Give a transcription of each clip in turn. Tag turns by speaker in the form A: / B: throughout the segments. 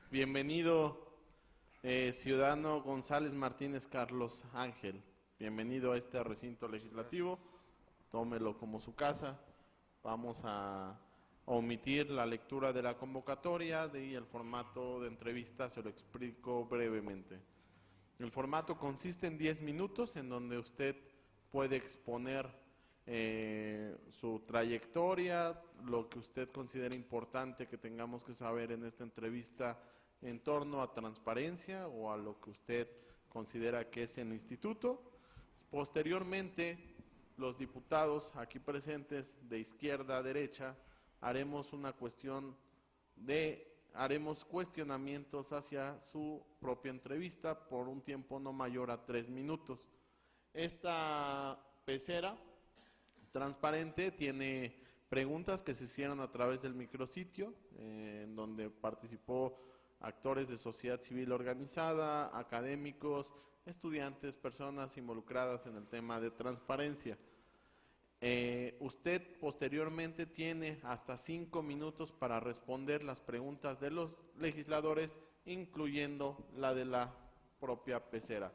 A: Bienvenido, ciudadano González Martínez Carlos Ángel. Bienvenido a este recinto legislativo. Tómelo como su casa. Vamos a omitir la lectura de la convocatoria y el formato de entrevista se lo explico brevemente. El formato consiste en 10 minutos en donde usted puede exponer su trayectoria, lo que usted considera importante que tengamos que saber en esta entrevista en torno a transparencia o a lo que usted considera que es el instituto. Posteriormente, los diputados aquí presentes de izquierda a derecha haremos cuestionamientos hacia su propia entrevista por un tiempo no mayor a 3 minutos. Esta pecera transparente tiene preguntas que se hicieron a través del micrositio, en donde participó actores de sociedad civil organizada, académicos, estudiantes, personas involucradas en el tema de transparencia. Usted posteriormente tiene hasta 5 minutos para responder las preguntas de los legisladores, incluyendo la de la propia pecera.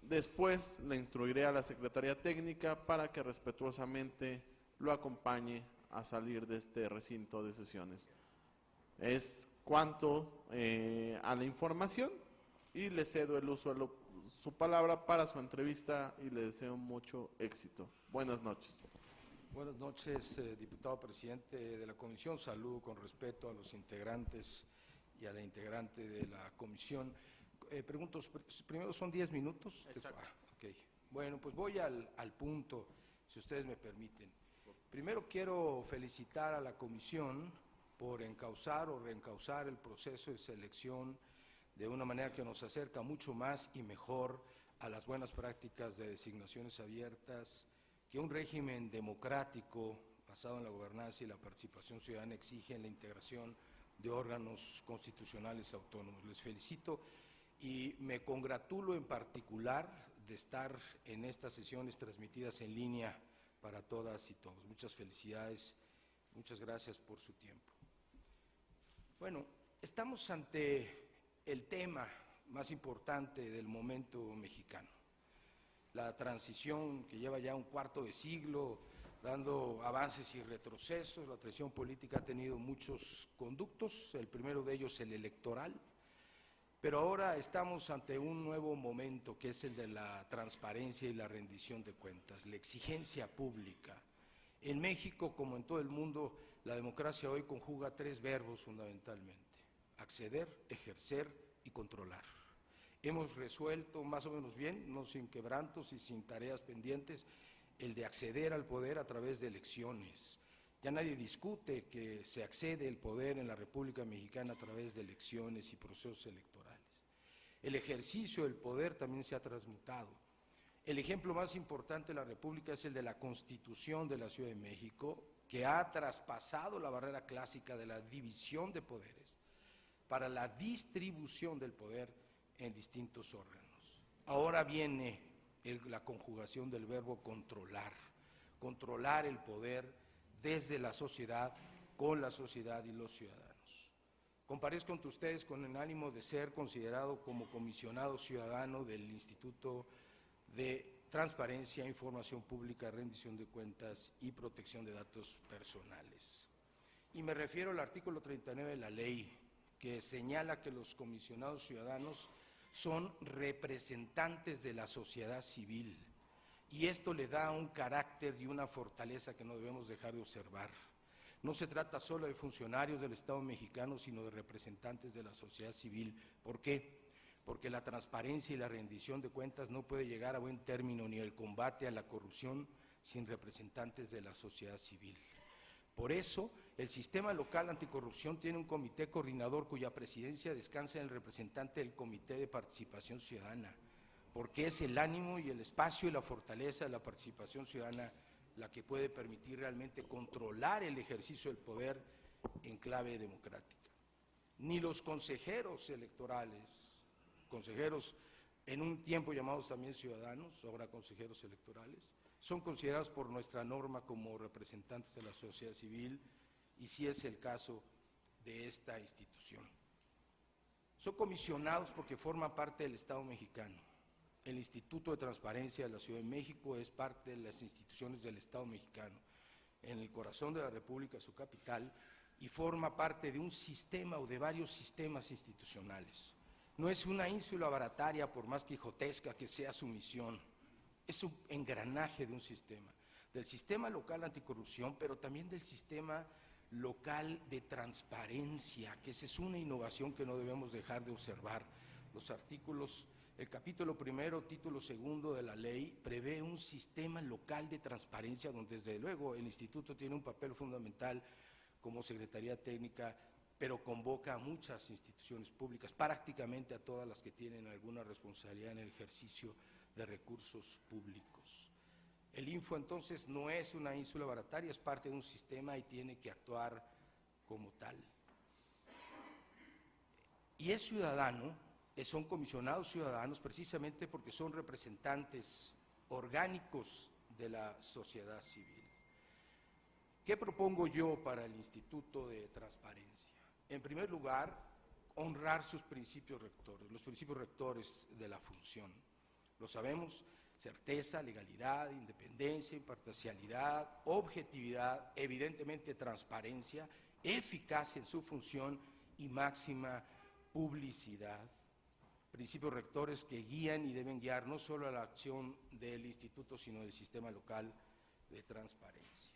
A: Después le instruiré a la Secretaría Técnica para que respetuosamente lo acompañe a salir de este recinto de sesiones. Es cuanto a la información y le cedo el uso de su palabra para su entrevista y le deseo mucho éxito. Buenas noches.
B: Buenas noches, diputado presidente de la comisión. Saludo con respeto a los integrantes y a la integrante de la comisión. Pregunto, primero son 10 minutos.
A: Exacto.
B: Okay. Bueno, pues voy al punto, si ustedes me permiten. Primero quiero felicitar a la comisión por encauzar o reencauzar el proceso de selección de una manera que nos acerca mucho más y mejor a las buenas prácticas de designaciones abiertas que un régimen democrático basado en la gobernanza y la participación ciudadana exige en la integración de órganos constitucionales autónomos. Les felicito y me congratulo en particular de estar en estas sesiones transmitidas en línea para todas y todos. Muchas felicidades, muchas gracias por su tiempo. Bueno, estamos ante el tema más importante del momento mexicano, la transición que lleva ya un cuarto de siglo, dando avances y retrocesos. La transición política ha tenido muchos conductos, el primero de ellos el electoral, pero ahora estamos ante un nuevo momento que es el de la transparencia y la rendición de cuentas, la exigencia pública. En México, como en todo el mundo, la democracia hoy conjuga 3 verbos fundamentalmente: acceder, ejercer y controlar. Hemos resuelto más o menos bien, no sin quebrantos y sin tareas pendientes, el de acceder al poder a través de elecciones. Ya nadie discute que se accede al poder en la República Mexicana a través de elecciones y procesos electorales. El ejercicio del poder también se ha transmutado. El ejemplo más importante de la República es el de la Constitución de la Ciudad de México, que ha traspasado la barrera clásica de la división de poderes para la distribución del poder en distintos órganos. Ahora viene la conjugación del verbo controlar, controlar el poder desde la sociedad, con la sociedad y los ciudadanos. Comparezco ante ustedes con el ánimo de ser considerado como comisionado ciudadano del Instituto de Transparencia, Información Pública, Rendición de Cuentas y Protección de Datos Personales. Y me refiero al artículo 39 de la ley, que señala que los comisionados ciudadanos son representantes de la sociedad civil, y esto le da un carácter y una fortaleza que no debemos dejar de observar. No se trata solo de funcionarios del Estado mexicano, sino de representantes de la sociedad civil. ¿Por qué? Porque la transparencia y la rendición de cuentas no puede llegar a buen término, ni el combate a la corrupción, sin representantes de la sociedad civil. Por eso, el sistema local anticorrupción tiene un comité coordinador cuya presidencia descansa en el representante del Comité de Participación Ciudadana, porque es el ánimo y el espacio y la fortaleza de la participación ciudadana la que puede permitir realmente controlar el ejercicio del poder en clave democrática. Ni los consejeros electorales, consejeros en un tiempo llamados también ciudadanos, ahora consejeros electorales, son considerados por nuestra norma como representantes de la sociedad civil, y sí es el caso de esta institución. Son comisionados porque forman parte del Estado mexicano. El Instituto de Transparencia de la Ciudad de México es parte de las instituciones del Estado mexicano, en el corazón de la República, su capital, y forma parte de un sistema o de varios sistemas institucionales. No es una ínsula barataria, por más quijotesca que sea su misión, es un engranaje de un sistema, del sistema local anticorrupción, pero también del sistema local de transparencia, que esa es una innovación que no debemos dejar de observar. Los artículos, el capítulo primero, título segundo de la ley, prevé un sistema local de transparencia donde desde luego el instituto tiene un papel fundamental como Secretaría Técnica, pero convoca a muchas instituciones públicas, prácticamente a todas las que tienen alguna responsabilidad en el ejercicio de recursos públicos. El Info entonces no es una ínsula barataria, es parte de un sistema y tiene que actuar como tal. Y es ciudadano, son comisionados ciudadanos precisamente porque son representantes orgánicos de la sociedad civil. ¿Qué propongo yo para el Instituto de Transparencia? En primer lugar, honrar sus principios rectores, los principios rectores de la función. Lo sabemos: certeza, legalidad, independencia, imparcialidad, objetividad, evidentemente transparencia, eficacia en su función y máxima publicidad. Principios rectores que guían y deben guiar no solo a la acción del instituto, sino del sistema local de transparencia.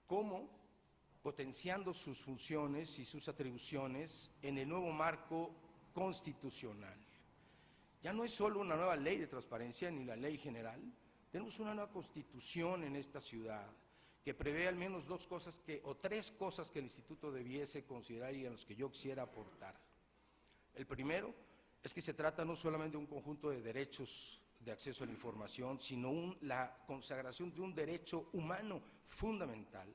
B: ¿Cómo? Potenciando sus funciones y sus atribuciones en el nuevo marco constitucional. Ya no es solo una nueva ley de transparencia ni la ley general, tenemos una nueva constitución en esta ciudad que prevé al menos tres cosas que el instituto debiese considerar y a las que yo quisiera aportar. El primero es que se trata no solamente de un conjunto de derechos de acceso a la información, sino la consagración de un derecho humano fundamental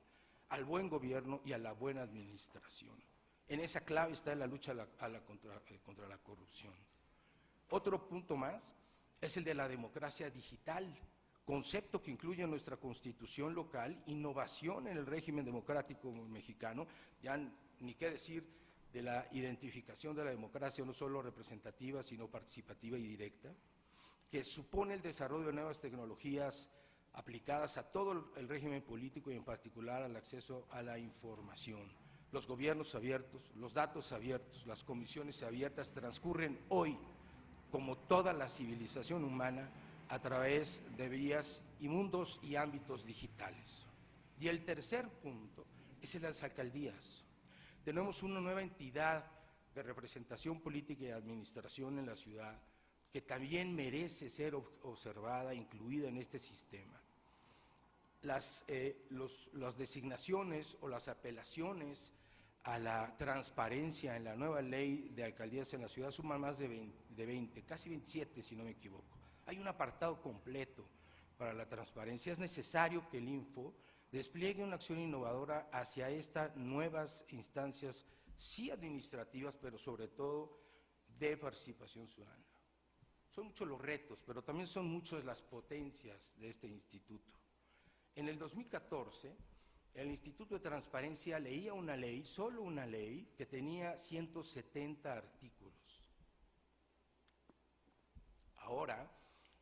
B: al buen gobierno y a la buena administración. En esa clave está la lucha contra la corrupción. Otro punto más es el de la democracia digital, concepto que incluye en nuestra constitución local, innovación en el régimen democrático mexicano, ya ni qué decir de la identificación de la democracia no solo representativa, sino participativa y directa, que supone el desarrollo de nuevas tecnologías aplicadas a todo el régimen político y en particular al acceso a la información. Los gobiernos abiertos, los datos abiertos, las comisiones abiertas transcurren hoy, como toda la civilización humana, a través de vías y mundos y ámbitos digitales. Y el tercer punto es en las alcaldías. Tenemos una nueva entidad de representación política y administración en la ciudad que también merece ser observada, incluida en este sistema. Las designaciones o las apelaciones a la transparencia en la nueva ley de alcaldías en la ciudad suman más de 20, casi 27 si no me equivoco. Hay un apartado completo para la transparencia. Es necesario que el Info despliegue una acción innovadora hacia estas nuevas instancias, sí administrativas, pero sobre todo de participación ciudadana. Son muchos los retos, pero también son muchas las potencias de este instituto. En el 2014, el Instituto de Transparencia leía una ley, solo una ley, que tenía 170 artículos. Ahora,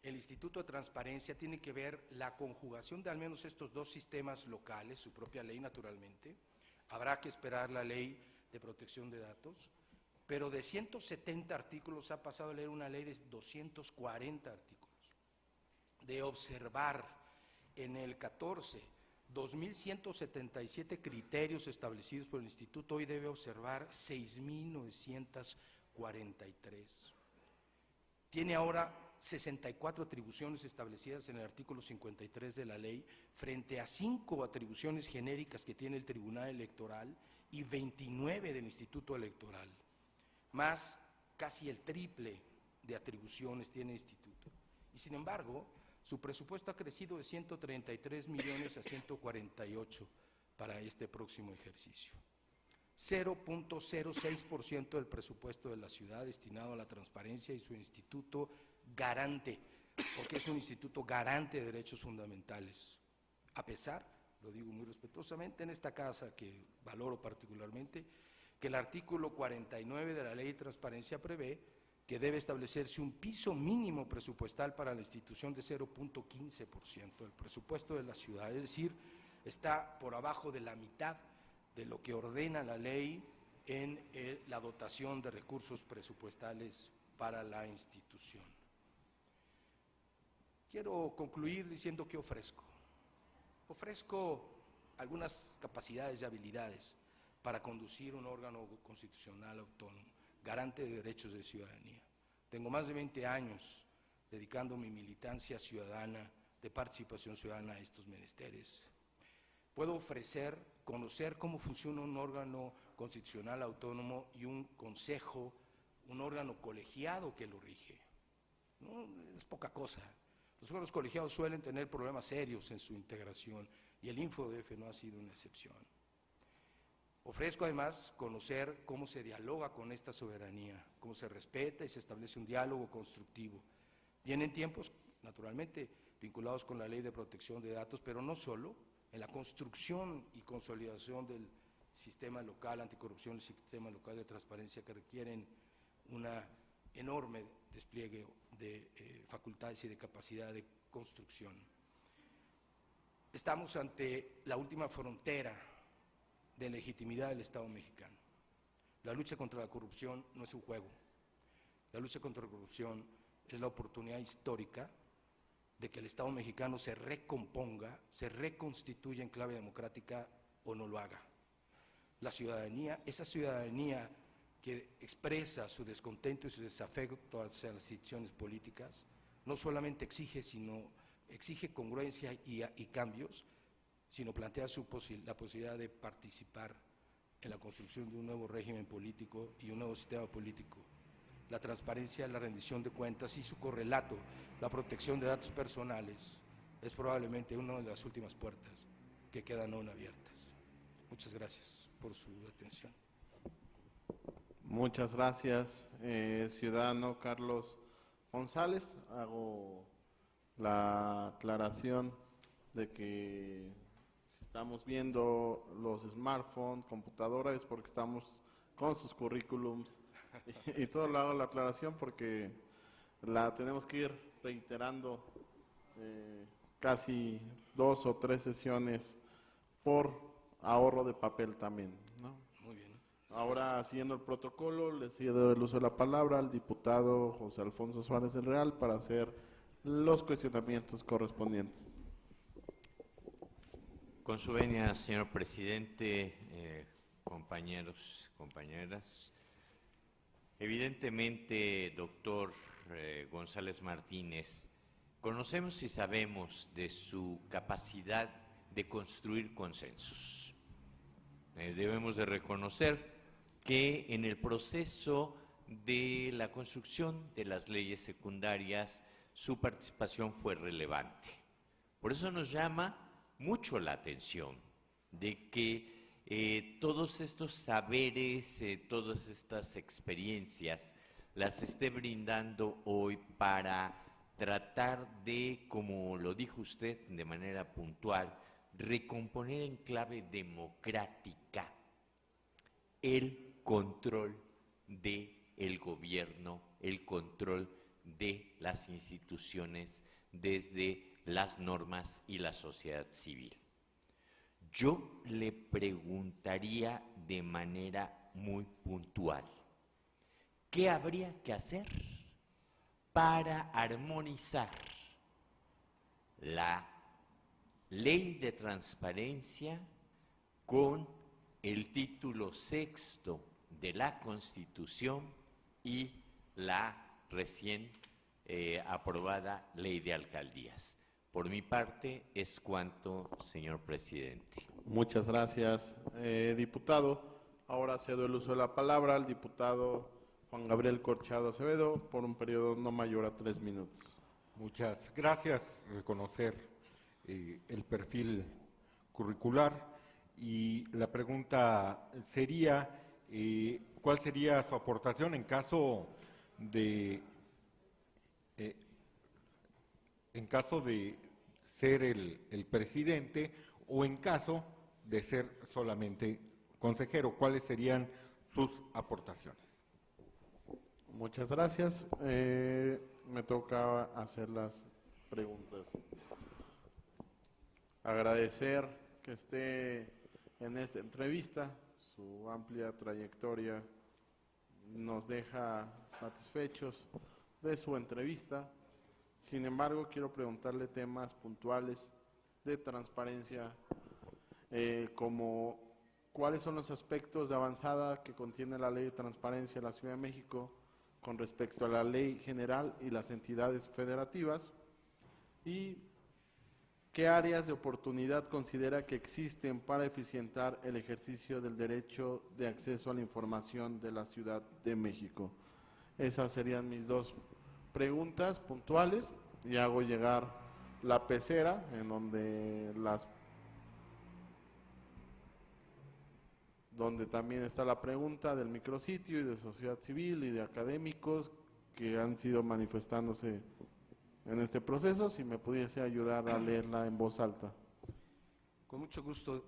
B: el Instituto de Transparencia tiene que ver la conjugación de al menos estos dos sistemas locales, su propia ley naturalmente, habrá que esperar la ley de protección de datos, pero de 170 artículos ha pasado a leer una ley de 240 artículos. De observar en el 14, 2.177 criterios establecidos por el Instituto, hoy debe observar 6.943. Tiene ahora 64 atribuciones establecidas en el artículo 53 de la ley, frente a 5 atribuciones genéricas que tiene el Tribunal Electoral y 29 del Instituto Electoral, más casi el triple de atribuciones tiene el Instituto. Y sin embargo, su presupuesto ha crecido de 133 millones a 148 para este próximo ejercicio. 0.06% del presupuesto de la ciudad destinado a la transparencia y su instituto garante, porque es un instituto garante de derechos fundamentales. A pesar, lo digo muy respetuosamente en esta casa que valoro particularmente, que el artículo 49 de la Ley de Transparencia prevé que debe establecerse un piso mínimo presupuestal para la institución de 0.15% del presupuesto de la ciudad, es decir, está por abajo de la mitad de lo que ordena la ley en la dotación de recursos presupuestales para la institución. Quiero concluir diciendo que ofrezco. Ofrezco algunas capacidades y habilidades para conducir un órgano constitucional autónomo, garante de derechos de ciudadanía. Tengo más de 20 años dedicando mi militancia ciudadana, de participación ciudadana a estos menesteres. Puedo ofrecer, conocer cómo funciona un órgano constitucional autónomo y un consejo, un órgano colegiado que lo rige. No es poca cosa. Los órganos colegiados suelen tener problemas serios en su integración y el InfoDF no ha sido una excepción. Ofrezco además conocer cómo se dialoga con esta soberanía, cómo se respeta y se establece un diálogo constructivo. Vienen tiempos, naturalmente, vinculados con la Ley de Protección de Datos, pero no solo, en la construcción y consolidación del sistema local anticorrupción, el sistema local de transparencia, que requieren una enorme despliegue de facultades y de capacidad de construcción. Estamos ante la última frontera de legitimidad del Estado mexicano. La lucha contra la corrupción no es un juego. La lucha contra la corrupción es la oportunidad histórica de que el Estado mexicano se recomponga, se reconstituya en clave democrática o no lo haga. La ciudadanía, esa ciudadanía que expresa su descontento y su desafecto hacia las instituciones políticas, no solamente exige, sino exige congruencia y cambios, sino plantea la posibilidad de participar en la construcción de un nuevo régimen político y un nuevo sistema político. La transparencia, la rendición de cuentas y su correlato, la protección de datos personales, es probablemente una de las últimas puertas que quedan aún abiertas. Muchas gracias por su atención.
A: Muchas gracias, ciudadano Carlos González. Hago la aclaración de que si estamos viendo los smartphones, computadoras, es porque estamos con sus currículums y todo lo hago la aclaración porque la tenemos que ir reiterando casi 2 o 3 sesiones por ahorro de papel también, ¿no?
B: Muy bien.
A: Ahora, siguiendo el protocolo, le cedo el uso de la palabra al diputado José Alfonso Suárez del Real para hacer los cuestionamientos correspondientes.
C: Con su venia, señor presidente, compañeros, compañeras, evidentemente, doctor González Martínez, conocemos y sabemos de su capacidad de construir consensos. Debemos de reconocer que en el proceso de la construcción de las leyes secundarias su participación fue relevante. Por eso nos llama mucho la atención de que todos estos saberes, todas estas experiencias las esté brindando hoy para tratar de, como lo dijo usted de manera puntual, recomponer en clave democrática el control del gobierno, el control de las instituciones desde las normas y la sociedad civil. Yo le preguntaría de manera muy puntual, ¿qué habría que hacer para armonizar la ley de transparencia con el título 6 de la Constitución y la recién aprobada ley de alcaldías? Por mi parte es cuanto, señor presidente.
A: Muchas gracias, diputado. Ahora cedo el uso de la palabra al diputado Juan Gabriel Corchado Acevedo por un periodo no mayor a 3 minutos.
D: Muchas gracias. Reconocer el perfil curricular y la pregunta sería, ¿cuál sería su aportación en caso de ser el presidente o en caso de ser solamente consejero? ¿Cuáles serían sus aportaciones.
A: Muchas gracias. Me toca hacer las preguntas. Agradecer que esté en esta entrevista. Su amplia trayectoria nos deja satisfechos de su entrevista. Sin embargo, quiero preguntarle temas puntuales de transparencia, como cuáles son los aspectos de avanzada que contiene la Ley de Transparencia de la Ciudad de México con respecto a la Ley General y las entidades federativas, y qué áreas de oportunidad considera que existen para eficientar el ejercicio del derecho de acceso a la información de la Ciudad de México. Esas serían mis dos preguntas puntuales, y hago llegar la pecera en donde también está la pregunta del micrositio y de sociedad civil y de académicos que han sido manifestándose en este proceso. Si me pudiese ayudar a leerla en voz alta.
B: Con mucho gusto.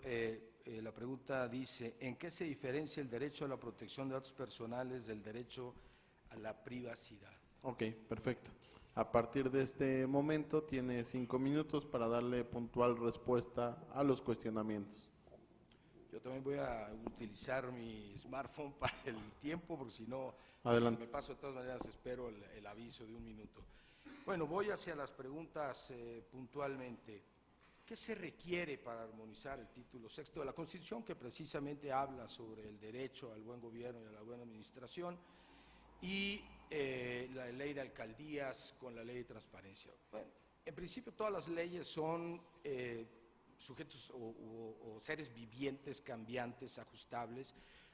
B: La pregunta dice, ¿en qué se diferencia el derecho a la protección de datos personales del derecho a la privacidad?
A: Ok, perfecto. A partir de este momento tiene 5 minutos para darle puntual respuesta a los cuestionamientos.
B: Yo también voy a utilizar mi smartphone para el tiempo, porque si no,
A: Adelante.
B: me paso. De todas maneras, espero el aviso de 1 minuto. Bueno, voy hacia las preguntas puntualmente. ¿Qué se requiere para armonizar el título sexto de la Constitución, que precisamente habla sobre el derecho al buen gobierno y a la buena administración, y la ley de alcaldías con la ley de transparencia? Bueno, en principio todas las leyes son sujetos o seres vivientes, cambiantes, ajustables.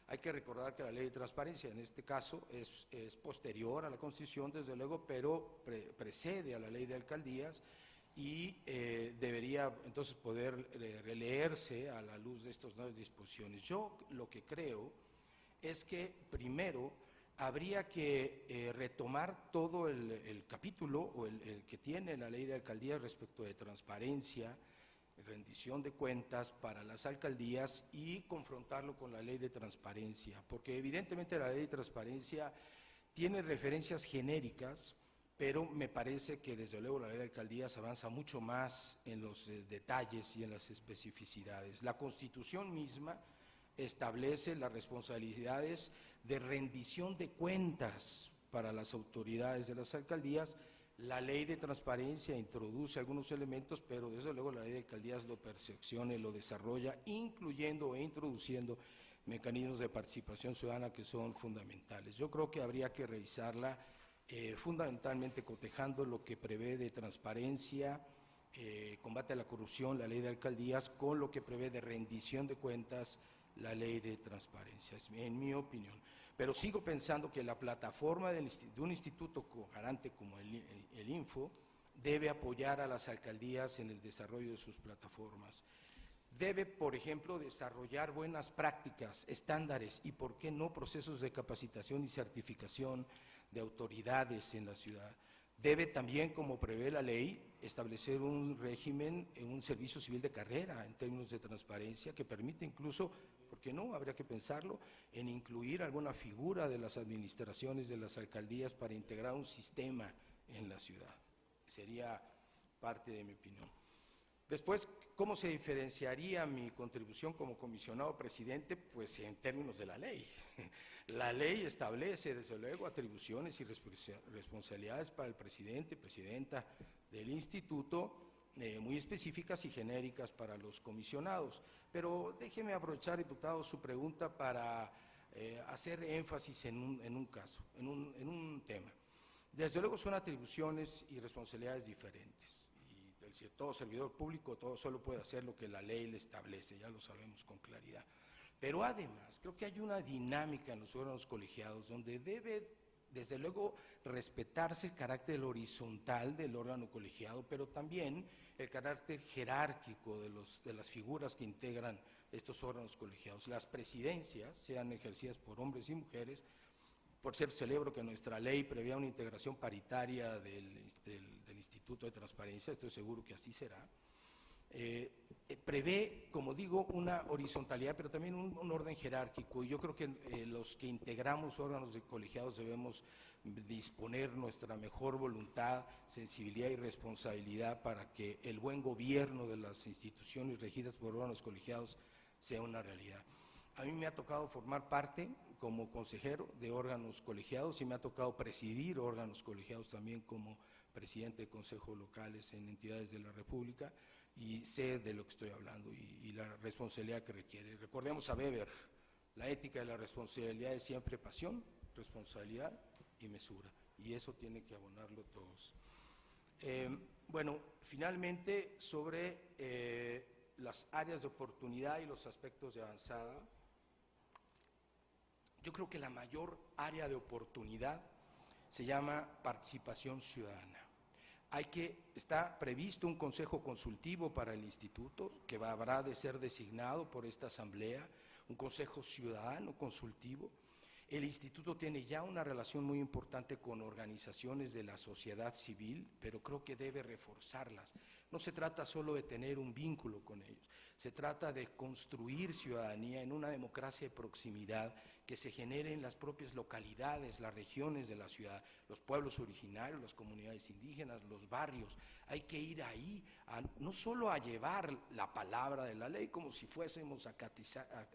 B: Hay que recordar que la ley de transparencia en este caso es posterior a la Constitución, desde luego, pero precede a la ley de alcaldías, y debería entonces poder releerse a la luz de estas nuevas disposiciones. Yo lo que creo es que primero habría que retomar todo el capítulo o el que tiene la ley de alcaldías respecto de transparencia, rendición de cuentas para las alcaldías, y confrontarlo con la ley de transparencia, porque evidentemente la ley de transparencia tiene referencias genéricas, pero me parece que desde luego la ley de alcaldías avanza mucho más en los detalles y en las especificidades. La Constitución misma establece las responsabilidades de rendición de cuentas para las autoridades de las alcaldías. La ley de transparencia introduce algunos elementos, pero desde luego la ley de alcaldías lo perfecciona y lo desarrolla, incluyendo e introduciendo mecanismos de participación ciudadana que son fundamentales. Yo creo que habría que revisarla fundamentalmente cotejando lo que prevé de transparencia, combate a la corrupción, la ley de alcaldías, con lo que prevé de rendición de cuentas, la ley de transparencia, en mi opinión. Pero sigo pensando que la plataforma de un instituto garante como el Info debe apoyar a las alcaldías en el desarrollo de sus plataformas. Debe, por ejemplo, desarrollar buenas prácticas, estándares y, ¿por qué no?, procesos de capacitación y certificación de autoridades en la ciudad. Debe también, como prevé la ley, establecer un régimen, un servicio civil de carrera en términos de transparencia, que permite incluso, ¿por qué no?, habría que pensarlo, en incluir alguna figura de las administraciones de las alcaldías para integrar un sistema en la ciudad. Sería parte de mi opinión. Después, ¿cómo se diferenciaría mi contribución como comisionado presidente? Pues en términos de la ley. La ley establece, desde luego, atribuciones y responsabilidades para el presidente, presidenta del instituto, muy específicas y genéricas para los comisionados. Pero déjeme aprovechar, diputado, su pregunta para hacer énfasis en un caso, en un tema. Desde luego son atribuciones y responsabilidades diferentes. Todo servidor público solo puede hacer lo que la ley le establece, ya lo sabemos con claridad. Pero además, creo que hay una dinámica en los órganos colegiados donde debe, desde luego, respetarse el carácter horizontal del órgano colegiado, pero también el carácter jerárquico de las figuras que integran estos órganos colegiados. Las presidencias, sean ejercidas por hombres y mujeres. Por cierto, celebro que nuestra ley prevea una integración paritaria del Instituto de Transparencia, estoy seguro que así será. prevé, como digo, una horizontalidad, pero también un orden jerárquico, y yo creo que los que integramos órganos de colegiados debemos disponer nuestra mejor voluntad, sensibilidad y responsabilidad para que el buen gobierno de las instituciones regidas por órganos colegiados sea una realidad. A mí me ha tocado formar parte como consejero de órganos colegiados y me ha tocado presidir órganos colegiados también como presidente de consejos locales en entidades de la República, y sé de lo que estoy hablando y la responsabilidad que requiere. Recordemos a Weber, la ética de la responsabilidad es siempre pasión, responsabilidad y mesura, y eso tiene que abonarlo todos. Bueno, finalmente sobre las áreas de oportunidad y los aspectos de avanzada, yo creo que la mayor área de oportunidad se llama participación ciudadana. Está previsto un consejo consultivo para el instituto que habrá de ser designado por esta asamblea, un consejo ciudadano consultivo. El instituto tiene ya una relación muy importante con organizaciones de la sociedad civil, pero creo que debe reforzarlas. No se trata solo de tener un vínculo con ellos, se trata de construir ciudadanía en una democracia de proximidad que se genere en las propias localidades, las regiones de la ciudad, los pueblos originarios, las comunidades indígenas, los barrios. Hay que ir ahí, no solo a llevar la palabra de la ley como si fuésemos a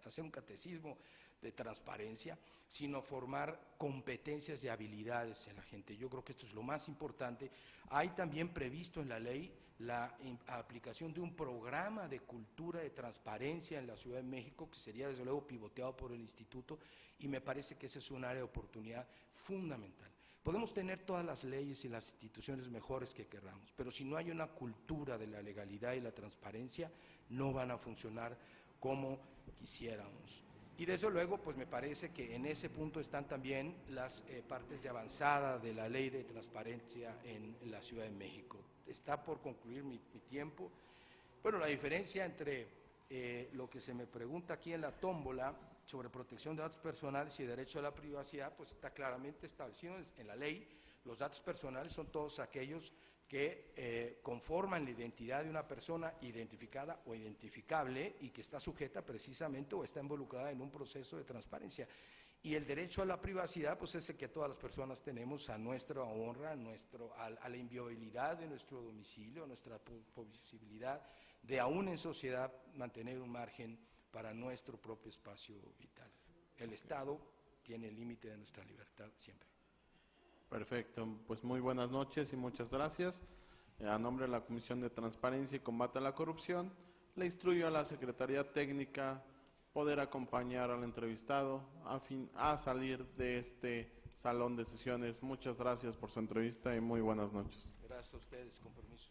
B: hacer un catecismo de transparencia, sino formar competencias y habilidades en la gente. Yo creo que esto es lo más importante. Hay también previsto en la ley la aplicación de un programa de cultura de transparencia en la Ciudad de México, que sería desde luego pivoteado por el instituto, y me parece que ese es un área de oportunidad fundamental. Podemos tener todas las leyes y las instituciones mejores que queramos, pero si no hay una cultura de la legalidad y la transparencia, no van a funcionar como quisiéramos. Y desde luego, pues me parece que en ese punto están también las partes de avanzada de la ley de transparencia en la Ciudad de México. Está por concluir mi tiempo. Bueno, la diferencia entre lo que se me pregunta aquí en la tómbola sobre protección de datos personales y derecho a la privacidad, pues está claramente establecido en la ley. Los datos personales son todos aquellos que conforman la identidad de una persona identificada o identificable y que está sujeta precisamente o está involucrada en un proceso de transparencia. Y el derecho a la privacidad, pues es el que todas las personas tenemos a nuestra honra, a la inviolabilidad de nuestro domicilio, a nuestra posibilidad de aún en sociedad mantener un margen para nuestro propio espacio vital. El Estado tiene el límite de nuestra libertad siempre.
A: Perfecto, pues muy buenas noches y muchas gracias. A nombre de la Comisión de Transparencia y Combate a la Corrupción, le instruyo a la Secretaría Técnica poder acompañar al entrevistado a salir de este salón de sesiones. Muchas gracias por su entrevista y muy buenas noches.
B: Gracias a ustedes, con permiso.